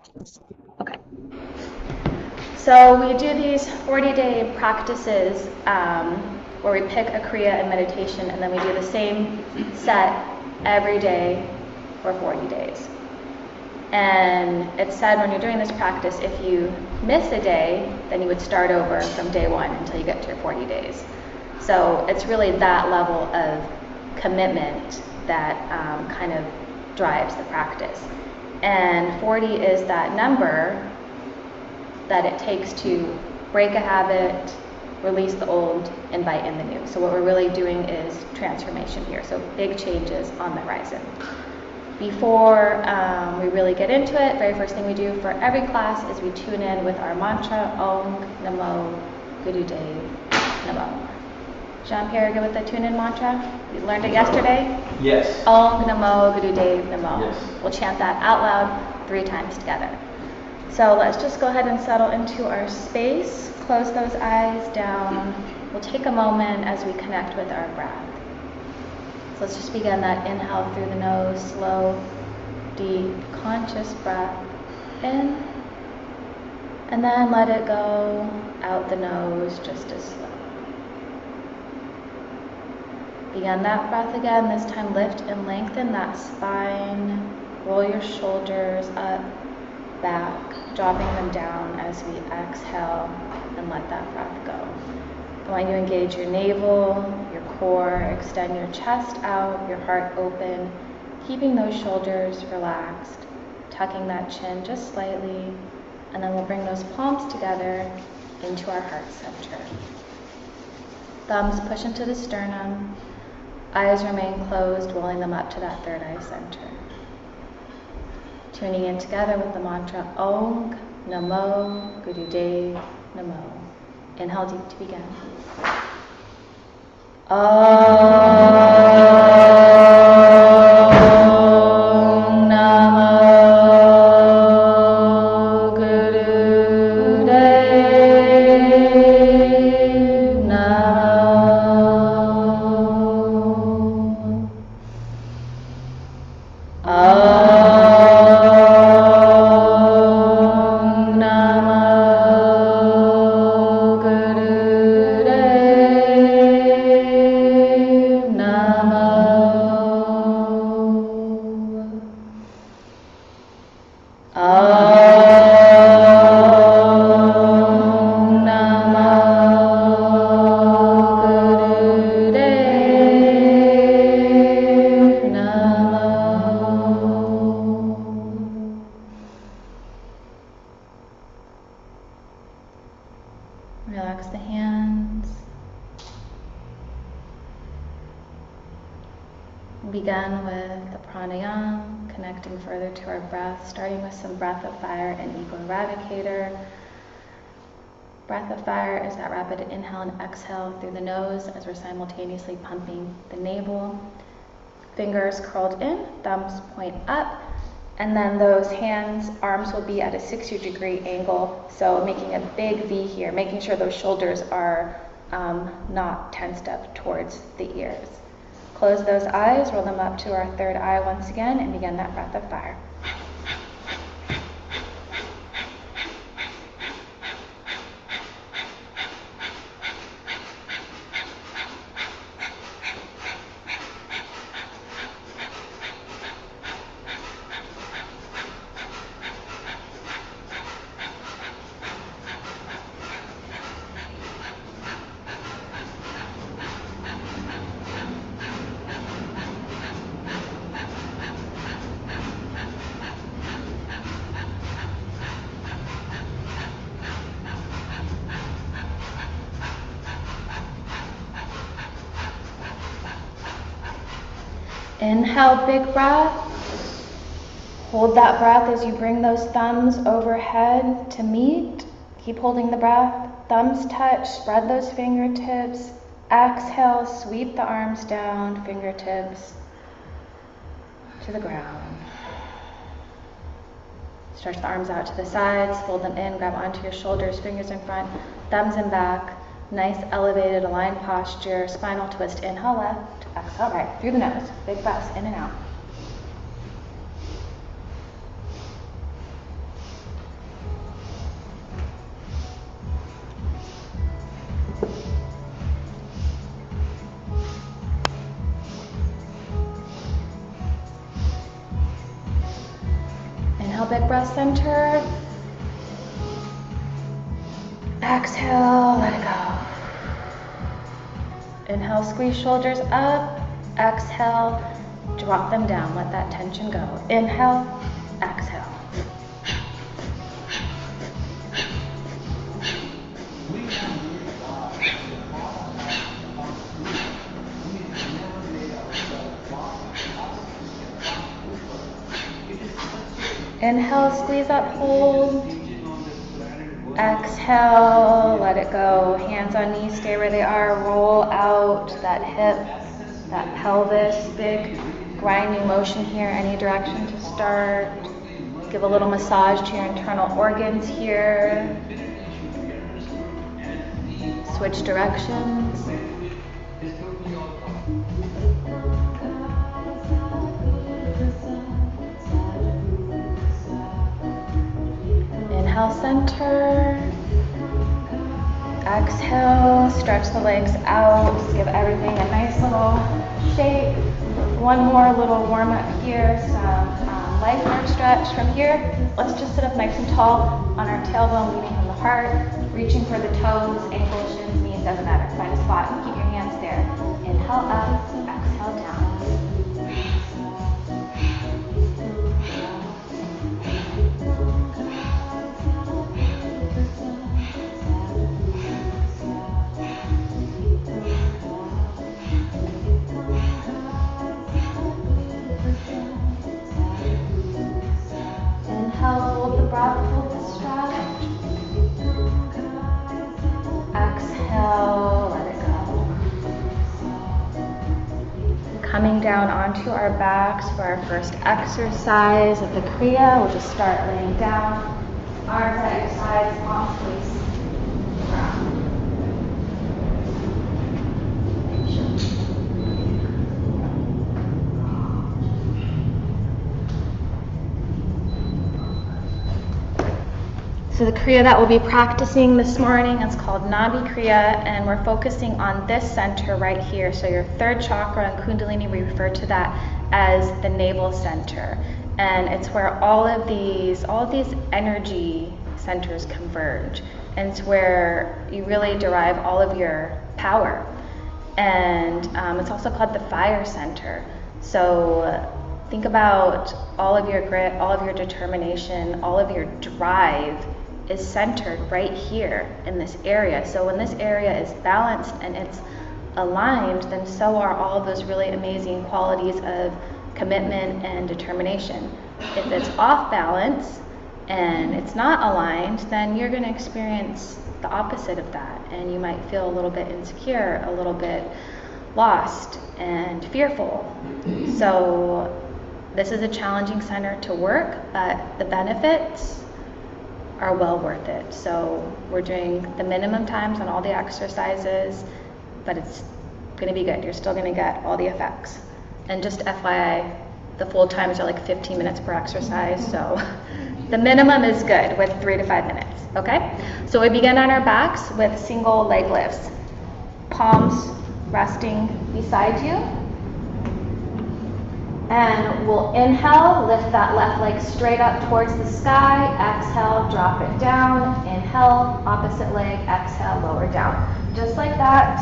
Okay. So we do these 40-day practices where we pick a Kriya and meditation, and then we do the same set every day for 40 days. And it's said when you're doing this practice, if you miss a day, then you would start over from day one until you get to your 40 days. So it's really that level of commitment that kind of drives the practice. And 40 is that number that it takes to break a habit, release the old, invite in the new. So what we're really doing is transformation here. So big changes on the horizon. Before we really get into it, very first thing we do for every class is we tune in with our mantra, Om Namo Gurudev Namo. Jean-Pierre, good with the tune-in mantra? You learned it yesterday? Yes. Om Namo Gurudev Namo. Yes. We'll chant that out loud 3 times together. So let's just go ahead and settle into our space. Close those eyes down. We'll take a moment as we connect with our breath. So let's just begin that inhale through the nose, slow, deep, conscious breath in, and then let it go out the nose just as slow. Begin that breath again. This time lift and lengthen that spine. Roll your shoulders up, back, dropping them down as we exhale and let that breath go. I want you to engage your navel, your core, extend your chest out, your heart open, keeping those shoulders relaxed, tucking that chin just slightly, and then we'll bring those palms together into our heart center. Thumbs push into the sternum, eyes remain closed, rolling them up to that third eye center. Tuning in together with the mantra Om Namo Gurudev Namo. Inhale deep to begin. Om Namo Gurudev Namo. Relax the hands. Begin with the pranayama, connecting further to our breath, starting with some breath of fire and ego eradicator. Breath of fire is that rapid inhale and exhale through the nose as we're simultaneously pumping the navel. Fingers curled in, thumbs point up, and then those hands, arms will be at a 60-degree angle, so making a big V here, making sure those shoulders are not tensed up towards the ears. Close those eyes, roll them up to our third eye once again, and begin that breath of fire. Inhale, big breath. Hold that breath as you bring those thumbs overhead to meet. Keep holding the breath. Thumbs touch, spread those fingertips. Exhale, sweep the arms down, fingertips to the ground. Stretch the arms out to the sides, fold them in, grab onto your shoulders, fingers in front, thumbs in back. Nice elevated aligned posture, spinal twist, inhale left, exhale right, through the nose, big breaths in and out. Inhale, big breath, center. Exhale, let it go. Inhale, squeeze shoulders up. Exhale, drop them down. Let that tension go. Inhale, exhale. Inhale, squeeze up, hold. Exhale, let it go. Hands on knees, stay where they are. Roll out that hip, that pelvis. Big grinding motion here, any direction to start. Give a little massage to your internal organs here. Switch directions. Inhale, center. Exhale, stretch the legs out. Just give everything a nice little shake. One more little warm up here. Some life force stretch from here. Let's just sit up nice and tall on our tailbone, leading from the heart. Reaching for the toes, ankles, shins, knees, doesn't matter. Find a spot and keep your hands there. Inhale up, exhale down. Hold the breath, hold the stretch. Exhale, let it go. Coming down onto our backs for our first exercise of the Kriya. We'll just start laying down. Arms at your sides, palms face the ground. So the Kriya that we'll be practicing this morning is called Nabhi Kriya, and we're focusing on this center right here. So your third chakra in Kundalini, we refer to that as the navel center. And it's where all of these energy centers converge. And it's where you really derive all of your power. And it's also called the fire center. So think about all of your grit, all of your determination, all of your drive is centered right here in this area. So when this area is balanced and it's aligned, then so are all of those really amazing qualities of commitment and determination. If it's off balance and it's not aligned, then you're going to experience the opposite of that, and you might feel a little bit insecure, a little bit lost and fearful. So this is a challenging center to work, but the benefits are well worth it. So we're doing the minimum times on all the exercises, but it's going to be good. You're still going to get all the effects. And just FYI, the full times are like 15 minutes per exercise, so the minimum is good with 3 to 5 minutes, okay? So we begin on our backs with single leg lifts. Palms resting beside you. And we'll inhale, lift that left leg straight up towards the sky. Exhale, drop it down. Inhale, opposite leg. Exhale, lower down. Just like that.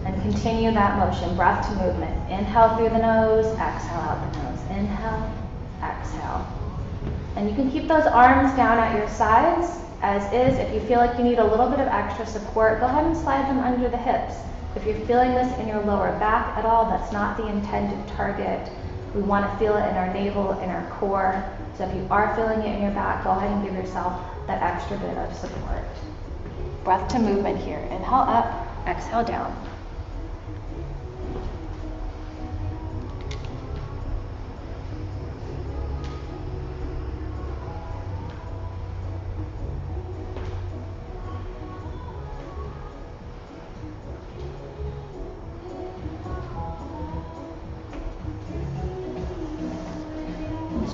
And continue that motion, breath to movement. Inhale through the nose, exhale out the nose. Inhale, exhale. And you can keep those arms down at your sides as is. If you feel like you need a little bit of extra support, go ahead and slide them under the hips. If you're feeling this in your lower back at all, that's not the intended target. We want to feel it in our navel, in our core. So if you are feeling it in your back, go ahead and give yourself that extra bit of support. Breath to movement here. Inhale up, exhale down.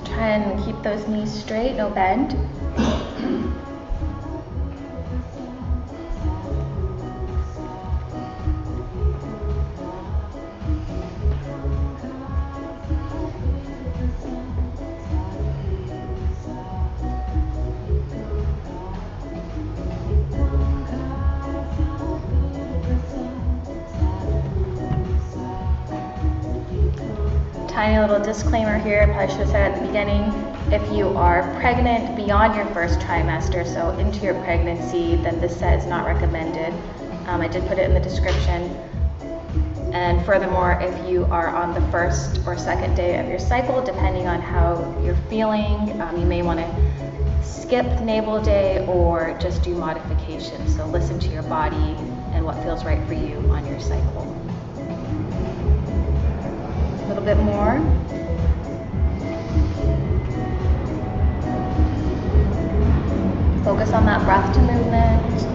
Try and keep those knees straight, no bend. tiny little disclaimer here, I probably should have said at the beginning, if you are pregnant beyond your first trimester, so into your pregnancy, then this set is not recommended. I did put it in the description. And furthermore, if you are on the first or second day of your cycle, depending on how you're feeling, you may want to skip navel day or just do modifications. So listen to your body and what feels right for you on your cycle. A little bit more. Focus on that breath to movement.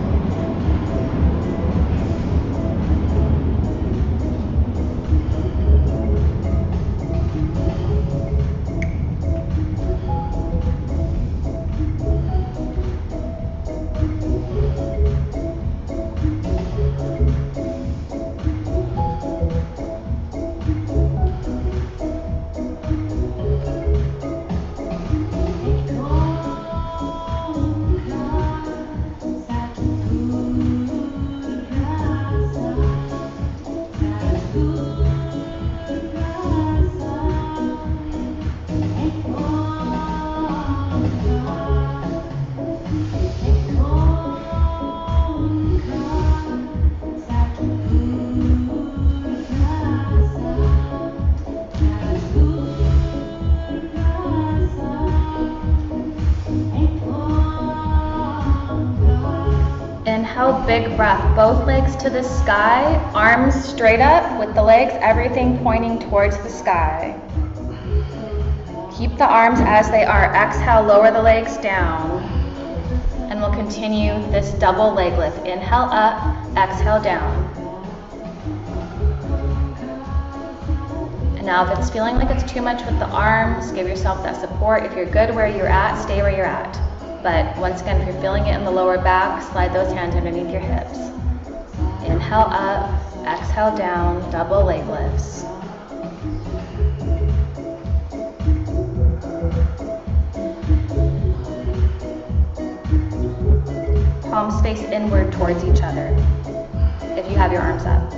Inhale, big breath, both legs to the sky, arms straight up with the legs, everything pointing towards the sky. Keep the arms as they are. Exhale, lower the legs down. And we'll continue this double leg lift. Inhale up, exhale down. And now if it's feeling like it's too much with the arms, give yourself that support. If you're good where you're at, stay where you're at. But once again, if you're feeling it in the lower back, slide those hands underneath your hips. Inhale up, exhale down, double leg lifts. Palms face inward towards each other if you have your arms up.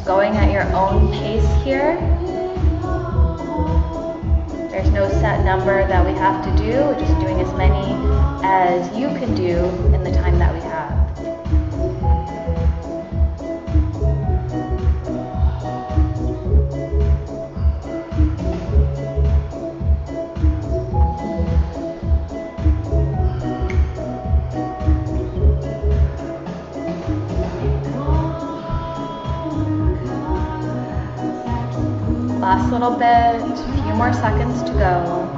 Going at your own pace here. There's no set number that we have to do. We're just doing as many as you can do in the time that we have. Last little bit, a few more seconds to go.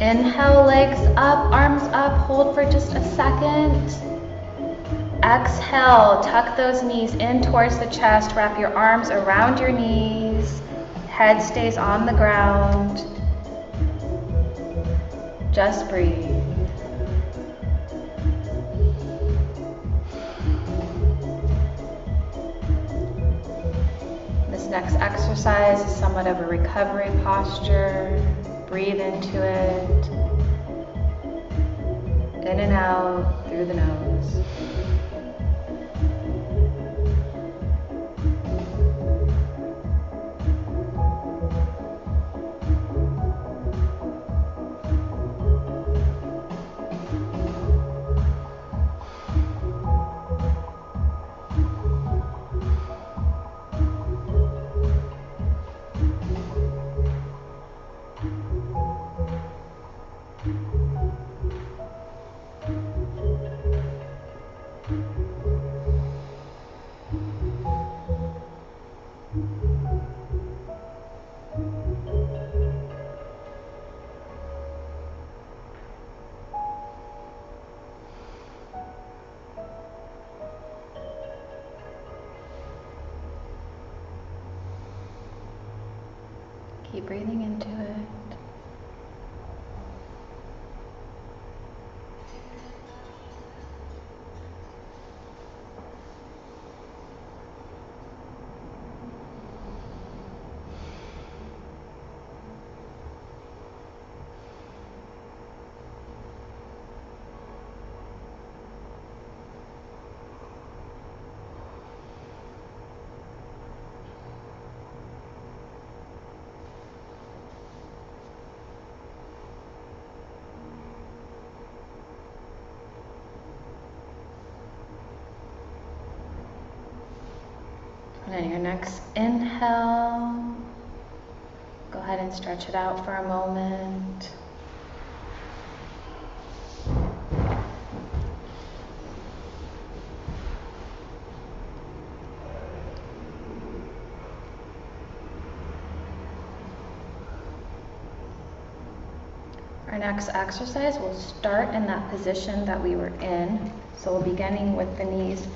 Inhale, legs up, arms up, hold for just a second. Exhale, tuck those knees in towards the chest, wrap your arms around your knees, head stays on the ground. Just breathe. This next exercise is somewhat of a recovery posture. Breathe into it, in and out through the nose. Keep breathing into it. And on your next inhale, go ahead and stretch it out for a moment. Our next exercise will start in that position that we were in. So we'll be beginning with the knees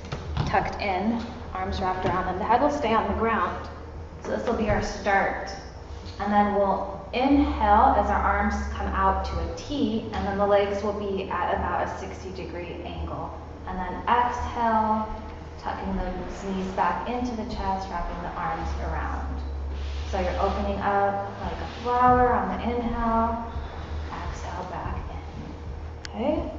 tucked in, arms wrapped around them. The head will stay on the ground. So this will be our start. And then we'll inhale as our arms come out to a T, and then the legs will be at about a 60-degree angle. And then exhale, tucking the knees back into the chest, wrapping the arms around. So you're opening up like a flower on the inhale, exhale back in. Okay?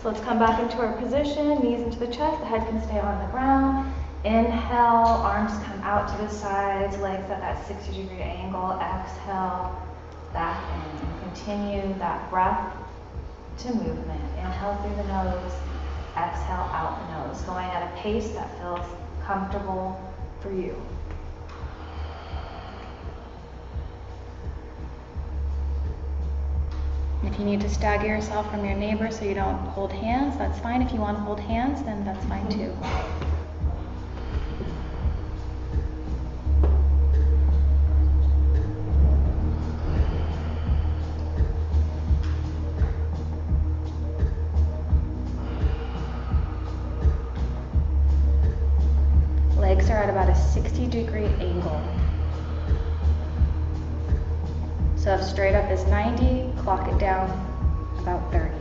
So let's come back into our position, knees into the chest, the head can stay on the ground. Inhale, arms come out to the sides, legs at that 60-degree angle. Exhale, back in. And continue that breath to movement. Inhale through the nose, exhale out the nose, going at a pace that feels comfortable for you. If you need to stagger yourself from your neighbor so you don't hold hands, that's fine. If you want to hold hands, then that's fine too. Legs are at about a 60-degree angle. So if straight up is 90, clock it down about 30.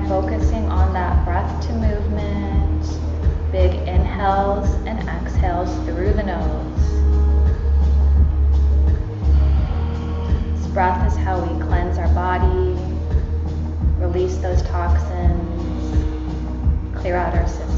Focusing on that breath to movement, big inhales and exhales through the nose. This breath is how we cleanse our body, release those toxins, clear out our system.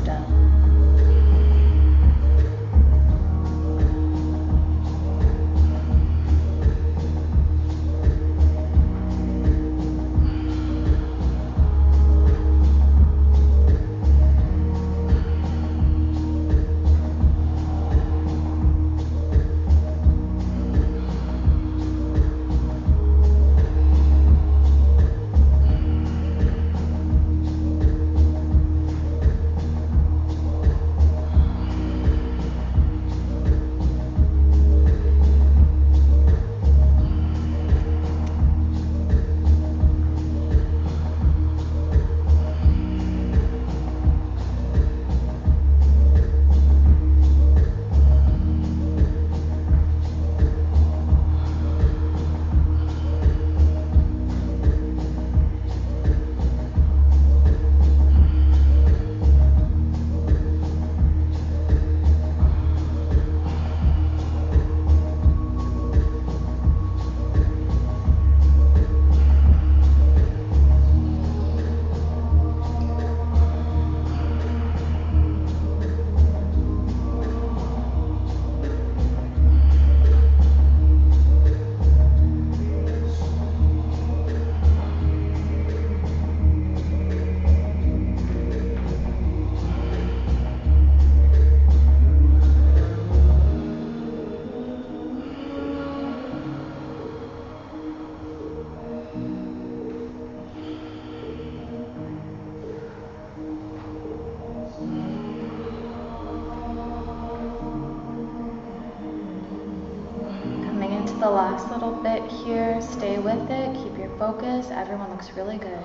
the last little bit here. Stay with it, keep your focus. Everyone looks really good.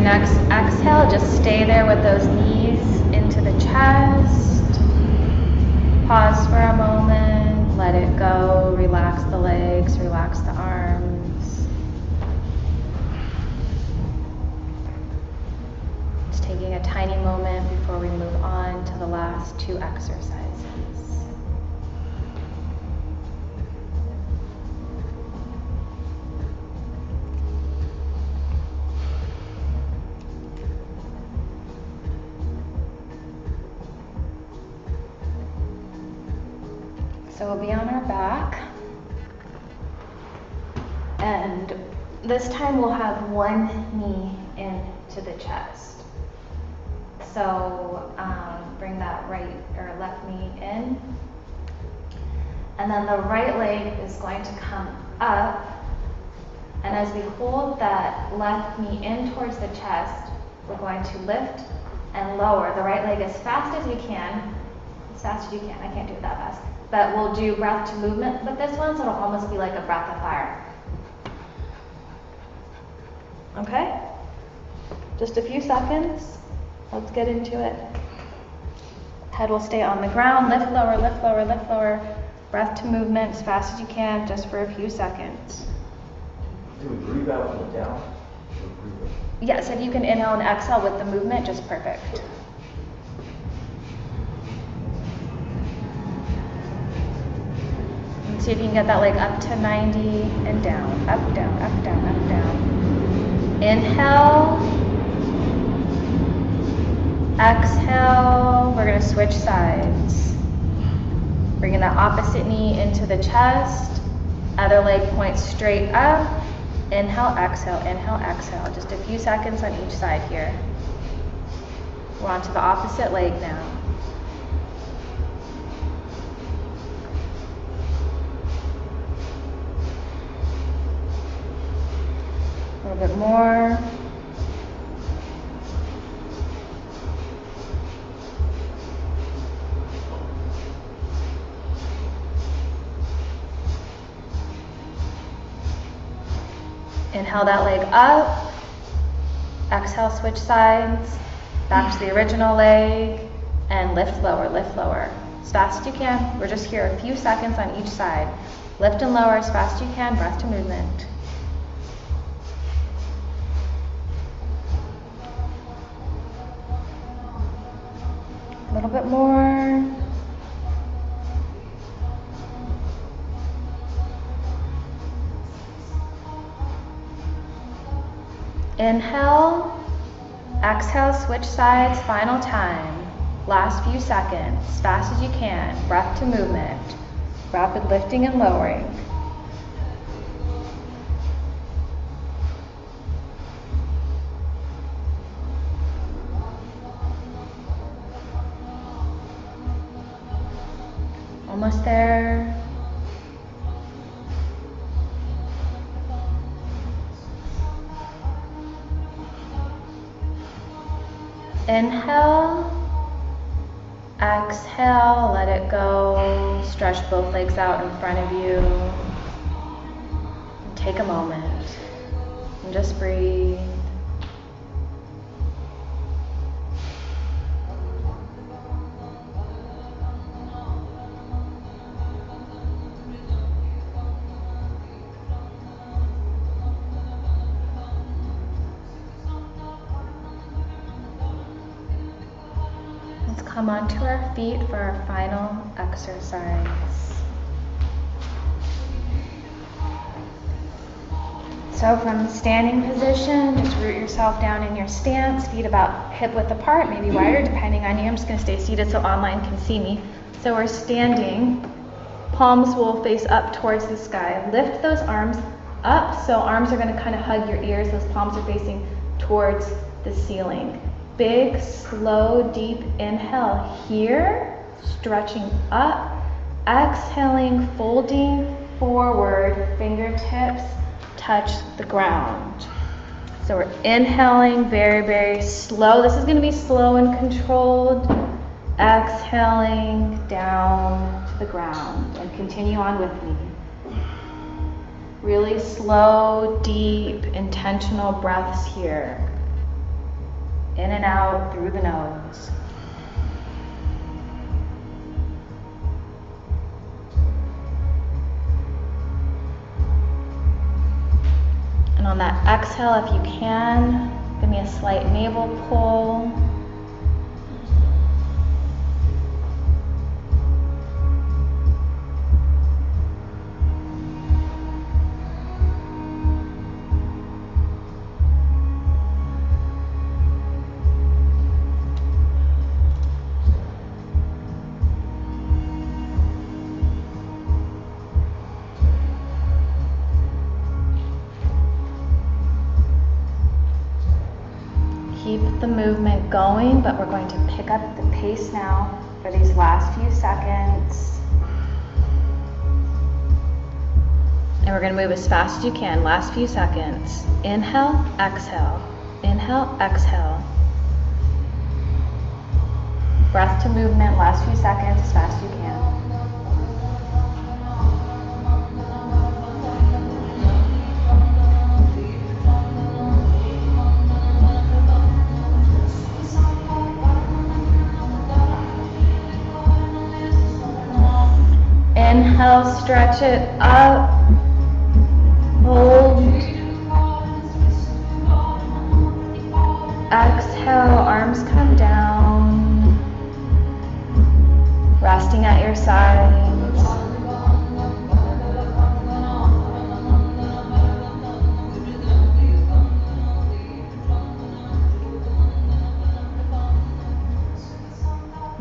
Next exhale, just stay there with those knees into the chest. Pause for a moment, let it go, relax the legs, relax the arms. Just taking a tiny moment before we move on to the last two exercises. So we'll be on our back, and this time we'll have one knee into the chest. So bring that right or left knee in, and then the right leg is going to come up, and as we hold that left knee in towards the chest, we're going to lift and lower the right leg as fast as you can. As fast as you can, I can't do it that fast. But we'll do breath to movement with this one, so it'll almost be like a breath of fire. Okay? Just a few seconds. Let's get into it. Head will stay on the ground. Lift, lower, lift, lower, lift, lower. Breath to movement as fast as you can, just for a few seconds. Do we breathe out and down? Yes, if you can inhale and exhale with the movement, just perfect. See if you can get that leg up to 90 and down, up, down, up, down, up, down. Inhale. Exhale. We're going to switch sides. Bringing that opposite knee into the chest. Other leg points straight up. Inhale, exhale, inhale, exhale. Just a few seconds on each side here. We're on to the opposite leg now. A little bit more. Inhale that leg up. Exhale, switch sides. Back to the original leg. And lift lower, as fast as you can. We're just here a few seconds on each side. Lift and lower as fast as you can. Breath to movement. A little bit more. Inhale, exhale, switch sides, final time. Last few seconds, as fast as you can. Breath to movement. Rapid lifting and lowering. Almost there. Inhale, exhale, let it go. Stretch both legs out in front of you. And take a moment and just breathe. come onto our feet for our final exercise. So from standing position, just root yourself down in your stance, feet about hip width apart, maybe wider, depending on you. I'm just going to stay seated so online can see me. So we're standing, palms will face up towards the sky. Lift those arms up, so arms are going to kind of hug your ears. Those palms are facing towards the ceiling. Big, slow, deep inhale here, stretching up. Exhaling, folding forward, fingertips touch the ground. So we're inhaling very, very slow. This is going to be slow and controlled. Exhaling down to the ground, and continue on with me. Really slow, deep, intentional breaths here. In and out through the nose. And on that exhale, if you can, give me a slight navel pull. Keep the movement going, but we're going to pick up the pace now for these last few seconds. And we're going to move as fast as you can. Last few seconds. Inhale, exhale. Inhale, exhale. Breath to movement, last few seconds, as fast as you can. Inhale, stretch it up, hold. Exhale, arms come down, resting at your sides.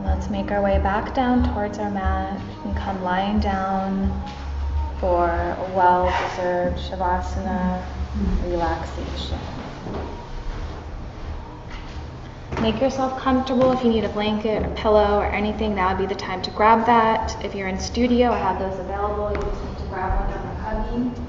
Let's make our way back down towards our mat and come lying down for a well-deserved Shavasana relaxation. Make yourself comfortable. If you need a blanket or pillow or anything, now would be the time to grab that. If you're in studio, I have those available. You just need to grab one of the huggy.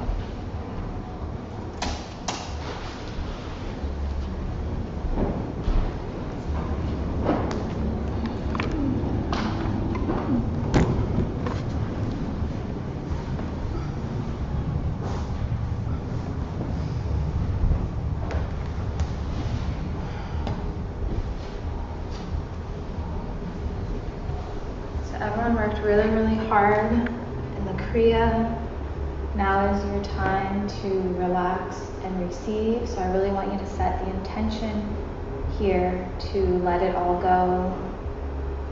Everyone worked really, really hard in the Kriya. Now is your time to relax and receive. So I really want you to set the intention here to let it all go.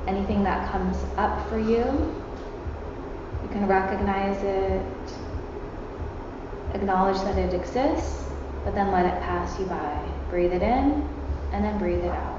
Anything that comes up for you, you can recognize it, acknowledge that it exists, but then let it pass you by. Breathe it in and then breathe it out.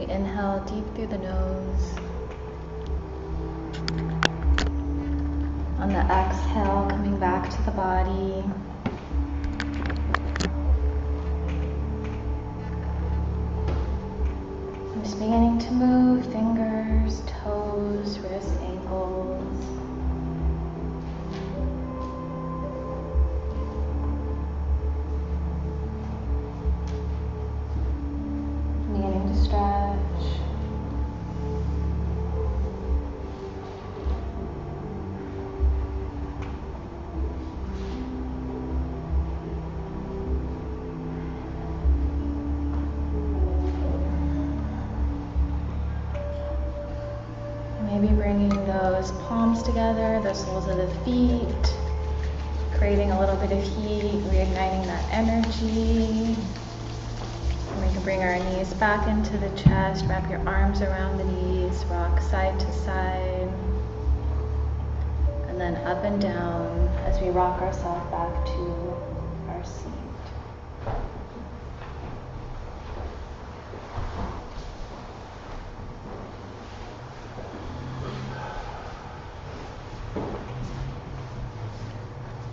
We inhale deep through the nose. On the exhale, coming back to the body. I'm just beginning to move fingers, toes, wrists, ankles. Beginning to stretch. Maybe bringing those palms together, the soles of the feet, creating a little bit of heat, reigniting that energy. And we can bring our knees back into the chest, wrap your arms around the knees, rock side to side. And then up and down as we rock ourselves back to our seat.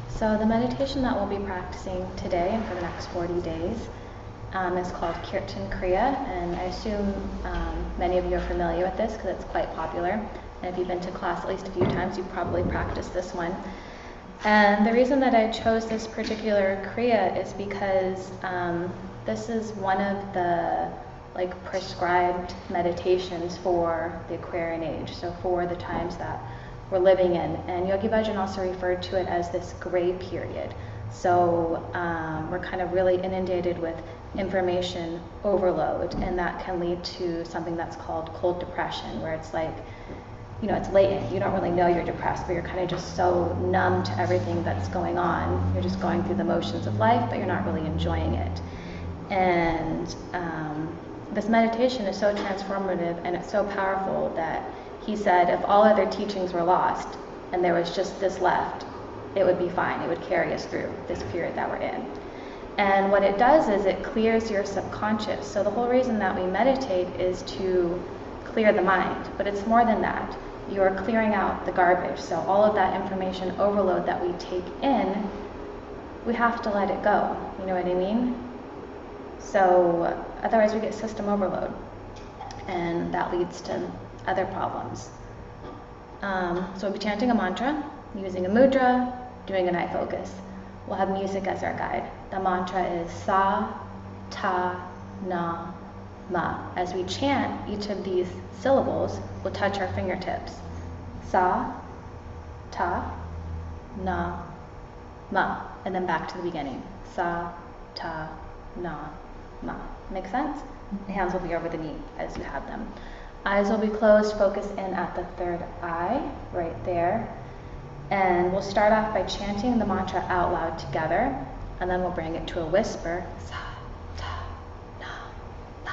So the meditation that we'll be practicing today and for the next 40 days is called Kirtan Kriya, and I assume many of you are familiar with this because it's quite popular. And if you've been to class at least a few times, you've probably practiced this one. And the reason that I chose this particular Kriya is because this is one of the prescribed meditations for the Aquarian age, so for the times that we're living in. And Yogi Bhajan also referred to it as this gray period. So we're kind of really inundated with information overload, and that can lead to something that's called cold depression, where it's like, it's latent. You don't really know you're depressed, but you're kind of just so numb to everything that's going on. You're just going through the motions of life, but you're not really enjoying it. And this meditation is so transformative and it's so powerful that he said if all other teachings were lost and there was just this left, it would be fine. It would carry us through this period that we're in. And what it does is it clears your subconscious. So the whole reason that we meditate is to clear the mind, but it's more than that. You're clearing out the garbage. So all of that information overload that we take in, we have to let it go. You know what I mean? So otherwise we get system overload, and that leads to other problems. So we'll be chanting a mantra, using a mudra, doing an eye focus. We'll have music as our guide. The mantra is Sa, Ta, Na, Ma. As we chant each of these syllables, we'll touch our fingertips. Sa, Ta, Na, Ma. And then back to the beginning. Sa, Ta, Na, Ma. Make sense? The hands will be over the knee as you have them. Eyes will be closed, focus in at the third eye, right there. And we'll start off by chanting the mantra out loud together, and then we'll bring it to a whisper, Sa, Ta, Na, Ma.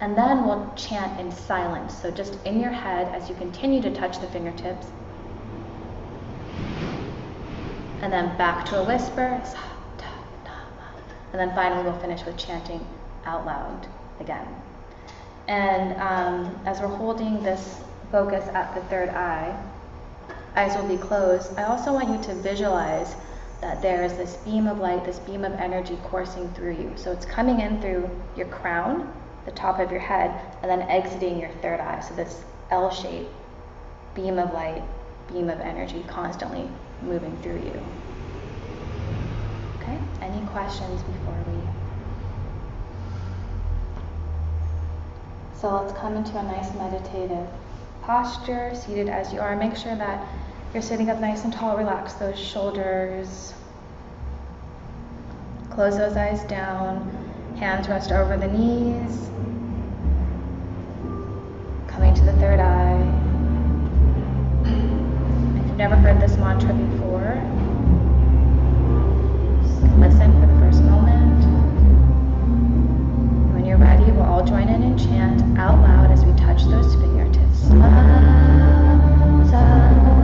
And then we'll chant in silence, so just in your head as you continue to touch the fingertips. And then back to a whisper, Sa, Ta, Na, Ma. And then finally we'll finish with chanting out loud again. And as we're holding this focus at the third eye, eyes will be closed. I also want you to visualize that there is this beam of light, this beam of energy coursing through you. So it's coming in through your crown, the top of your head, and then exiting your third eye. So this L-shaped beam of light, beam of energy constantly moving through you. Okay, any questions before we? So let's come into a nice meditative posture, seated as you are. Make sure that you're sitting up nice and tall. Relax those shoulders. Close those eyes down. Hands rest over the knees. Coming to the third eye. If you've never heard this mantra before, just listen for the first moment. When you're ready, we'll all join in and chant out loud as we touch those fingertips. Sa, sa, na,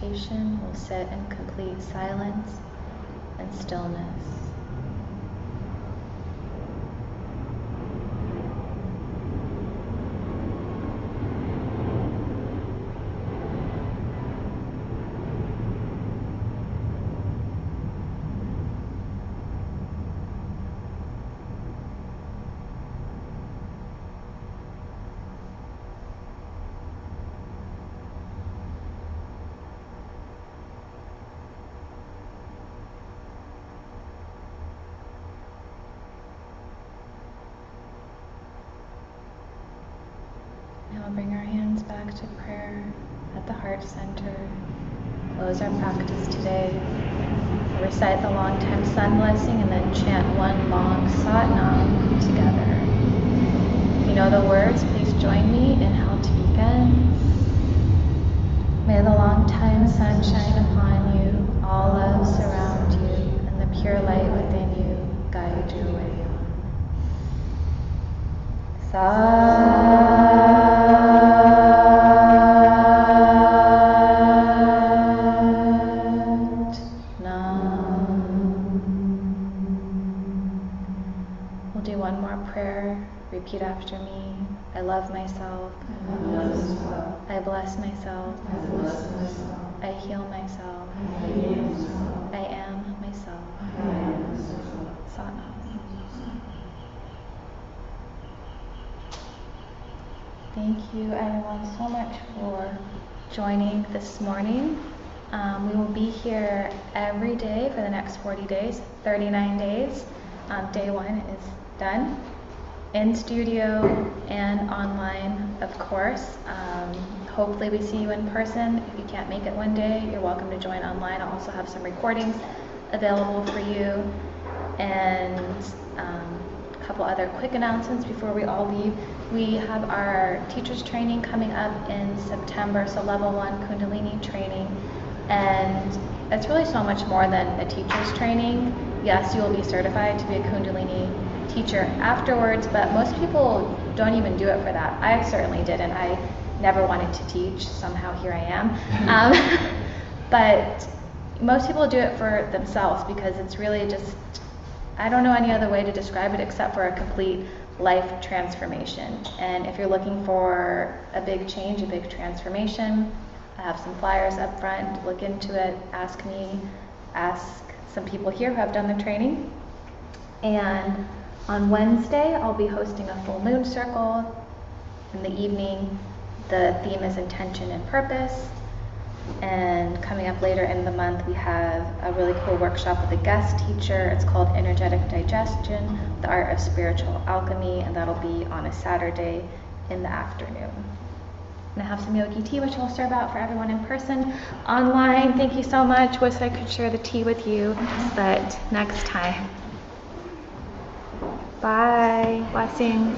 meditation, we'll sit in complete silence and stillness. Now bring our hands back to prayer at the heart center. Close our practice today. Recite the long time sun blessing and then chant one long Sadhana together. If you know the words, please join me in how to begin. May the long time sun shine upon you, all love surround you, and the pure light within you guide your way. We'll do one more prayer. Repeat after me. I love myself. I bless myself. I heal myself. I am myself. Sadhana. Thank you everyone so much for joining this morning. We will be here every day for the next 40 days, 39 days. Day 1 is done. In studio and online, of course. Hopefully we see you in person. If you can't make it one day, you're welcome to join online. I'll also have some recordings available for you. And a couple other quick announcements before we all leave. We have our teachers training coming up in September, so level 1 Kundalini training. And it's really so much more than a teacher's training. Yes, you will be certified to be a Kundalini teacher afterwards, but most people don't even do it for that. I certainly didn't. I never wanted to teach. Somehow here I am. But most people do it for themselves because it's really just, I don't know any other way to describe it except for a complete life transformation. And if you're looking for a big change, a big transformation, I have some flyers up front. Look into it. Ask me. Ask some people here who have done the training. And on Wednesday, I'll be hosting a full moon circle. In the evening, the theme is intention and purpose. And coming up later in the month, we have a really cool workshop with a guest teacher. It's called Energetic Digestion, the Art of Spiritual Alchemy, and that'll be on a Saturday in the afternoon. And I have some yogi tea, which I'll serve out for everyone in person. Online, thank you so much. Wish I could share the tea with you, but next time. Bye. Blessings.